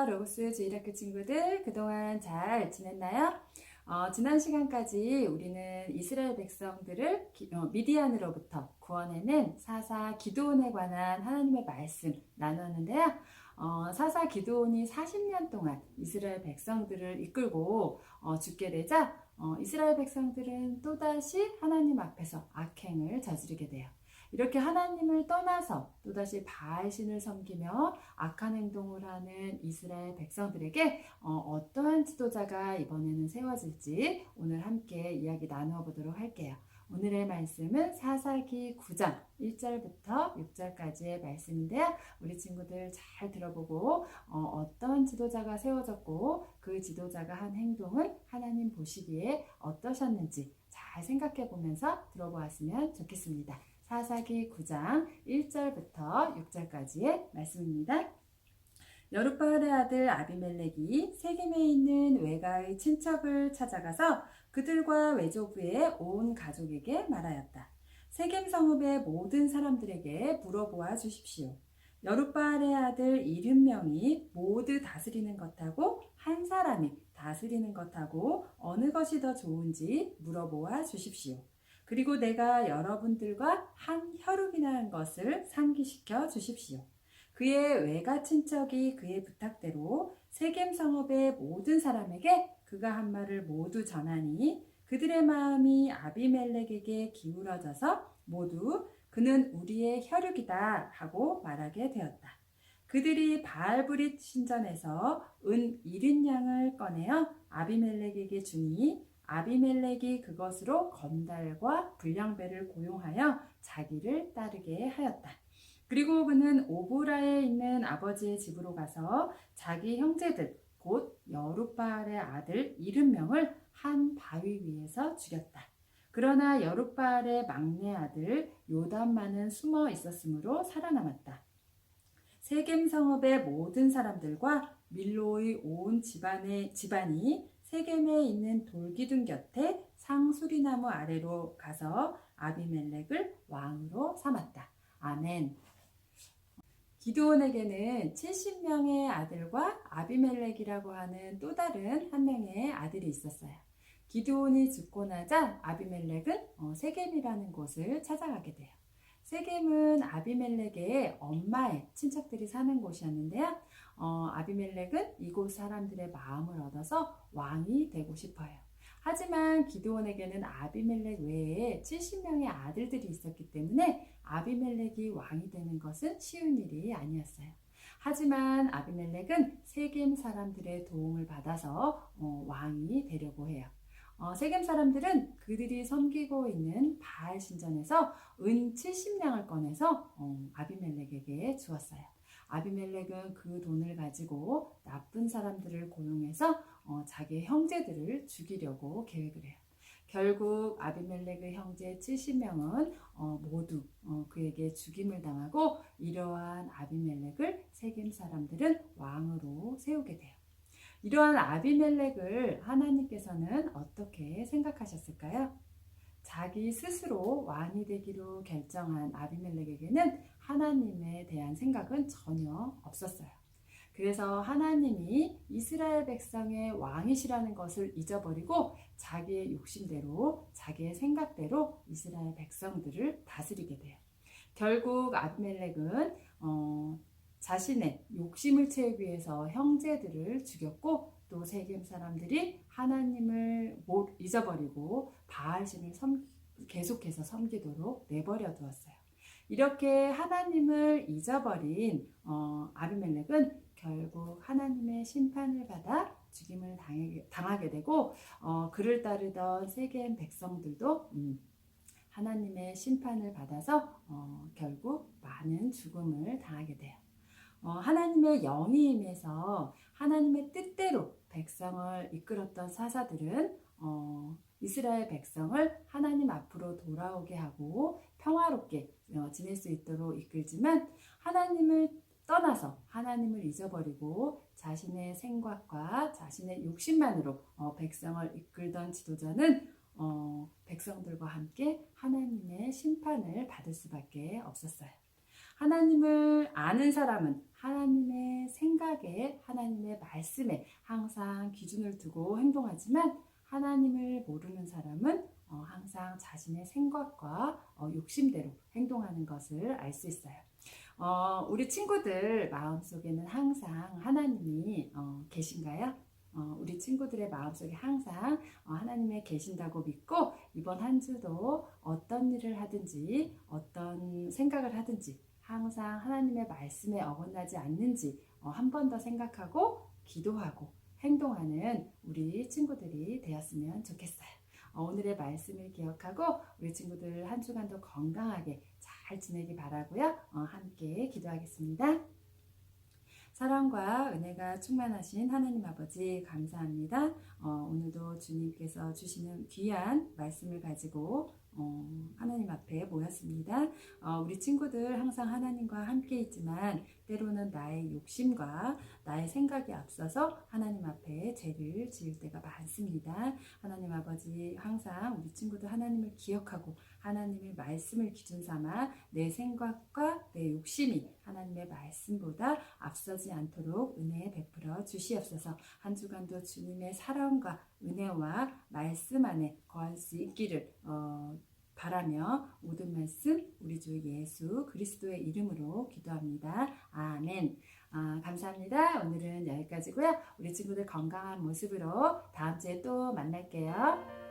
안녕하세요. 로고스 주일학교 친구들, 그동안 잘 지냈나요? 지난 시간까지 우리는 이스라엘 백성들을 미디안으로부터 구원해낸 사사 기드온에 관한 하나님의 말씀 나눴는데요. 사사 기드온이 40년 동안 이스라엘 백성들을 이끌고 죽게 되자 이스라엘 백성들은 또다시 하나님 앞에서 악행을 저지르게 돼요. 이렇게 하나님을 떠나서 또다시 바알신을 섬기며 악한 행동을 하는 이스라엘 백성들에게 어떠한 지도자가 이번에는 세워질지 오늘 함께 이야기 나누어 보도록 할게요. 오늘의 말씀은 사사기 9장 1절부터 6절까지의 말씀인데요. 우리 친구들 잘 들어보고 어떤 지도자가 세워졌고 그 지도자가 한 행동은 하나님 보시기에 어떠셨는지 잘 생각해 보면서 들어보았으면 좋겠습니다. 사사기 9장 1절부터 6절까지의 말씀입니다. 여룻바알의 아들 아비멜렉이 세겜에 있는 외가의 친척을 찾아가서 그들과 외조부의 온 가족에게 말하였다. 세겜 성읍의 모든 사람들에게 물어보아 주십시오. 여룻바알의 아들 70명이 모두 다스리는 것하고 한 사람이 다스리는 것하고 어느 것이 더 좋은지 물어보아 주십시오. 그리고 내가 여러분들과 한 혈육이나 한 것을 상기시켜 주십시오. 그의 외가 친척이 그의 부탁대로 세겜 성읍의 모든 사람에게 그가 한 말을 모두 전하니 그들의 마음이 아비멜렉에게 기울어져서 모두 그는 우리의 혈육이다 하고 말하게 되었다. 그들이 바알브릿 신전에서 은 70양을 꺼내어 아비멜렉에게 주니 아비멜렉이 그것으로 건달과 불량배를 고용하여 자기를 따르게 하였다. 그리고 그는 오보라에 있는 아버지의 집으로 가서 자기 형제들 곧 여룻바알의 아들 70명을 한 바위 위에서 죽였다. 그러나 여룻바알의 막내 아들 요담만은 숨어 있었으므로 살아남았다. 세겜 성읍의 모든 사람들과 밀로의 온 집안이 세겜에 있는 돌기둥 곁에 상수리나무 아래로 가서 아비멜렉을 왕으로 삼았다. 아멘. 기드온에게는 70명의 아들과 아비멜렉이라고 하는 또 다른 한 명의 아들이 있었어요. 기드온이 죽고 나자 아비멜렉은 세겜이라는 곳을 찾아가게 돼요. 세겜은 아비멜렉의 엄마의 친척들이 사는 곳이었는데요. 아비멜렉은 이곳 사람들의 마음을 얻어서 왕이 되고 싶어요. 하지만 기드온에게는 아비멜렉 외에 70명의 아들들이 있었기 때문에 아비멜렉이 왕이 되는 것은 쉬운 일이 아니었어요. 하지만 아비멜렉은 세겜 사람들의 도움을 받아서 왕이 되려고 해요. 세겜 사람들은 그들이 섬기고 있는 바알 신전에서 은 70냥을 꺼내서 아비멜렉에게 주었어요. 아비멜렉은 그 돈을 가지고 나쁜 사람들을 고용해서 자기 형제들을 죽이려고 계획을 해요. 결국 아비멜렉의 형제 70명은 모두 그에게 죽임을 당하고 이러한 아비멜렉을 세겜 사람들은 왕으로 세우게 돼요. 이러한 아비멜렉을 하나님께서는 어떻게 생각하셨을까요? 자기 스스로 왕이 되기로 결정한 아비멜렉에게는 하나님에 대한 생각은 전혀 없었어요. 그래서 하나님이 이스라엘 백성의 왕이시라는 것을 잊어버리고 자기의 욕심대로 자기의 생각대로 이스라엘 백성들을 다스리게 돼요. 결국 아비멜렉은 자신의 욕심을 채우기 위해서 형제들을 죽였고 또 세겜 사람들이 하나님을 잊어버리고 바알신을 계속해서 섬기도록 내버려 두었어요. 이렇게 하나님을 잊어버린 아비멜렉은 결국 하나님의 심판을 받아 죽임을 당하게 되고 그를 따르던 세겜 백성들도 하나님의 심판을 받아서 결국 많은 죽음을 당하게 돼요. 하나님의 영이 임해서 하나님의 뜻대로 백성을 이끌었던 사사들은 이스라엘 백성을 하나님 앞으로 돌아오게 하고 평화롭게 지낼 수 있도록 이끌지만 하나님을 떠나서 하나님을 잊어버리고 자신의 생각과 자신의 욕심만으로 백성을 이끌던 지도자는 백성들과 함께 하나님의 심판을 받을 수밖에 없었어요. 하나님을 아는 사람은 하나님의 생각에, 하나님의 말씀에 항상 기준을 두고 행동하지만 하나님을 모르는 사람은 항상 자신의 생각과 욕심대로 행동하는 것을 알 수 있어요. 우리 친구들 마음속에는 항상 하나님이 계신가요? 우리 친구들의 마음속에 항상 하나님이 계신다고 믿고 이번 한 주도 어떤 일을 하든지 어떤 생각을 하든지 항상 하나님의 말씀에 어긋나지 않는지 한 번 더 생각하고 기도하고 행동하는 우리 친구들이 되었으면 좋겠어요. 오늘의 말씀을 기억하고 우리 친구들 한 주간도 건강하게 잘 지내기 바라고요. 함께 기도하겠습니다. 사랑과 은혜가 충만하신 하나님 아버지 감사합니다. 오늘도 주님께서 주시는 귀한 말씀을 가지고 하나님 앞에 모였습니다. 우리 친구들 항상 하나님과 함께 있지만 때로는 나의 욕심과 나의 생각이 앞서서 하나님 앞에 죄를 지을 때가 많습니다. 하나님 아버지 항상 우리 친구들 하나님을 기억하고 하나님의 말씀을 기준 삼아 내 생각과 내 욕심이 하나님의 말씀보다 앞서지 않도록 은혜 베풀어 주시옵소서. 한 주간도 주님의 사랑과 은혜와 말씀 안에 거할 수 있기를 바라며 모든 말씀 우리 주 예수 그리스도의 이름으로 기도합니다. 아멘. 감사합니다. 오늘은 여기까지고요. 우리 친구들 건강한 모습으로 다음 주에 또 만날게요.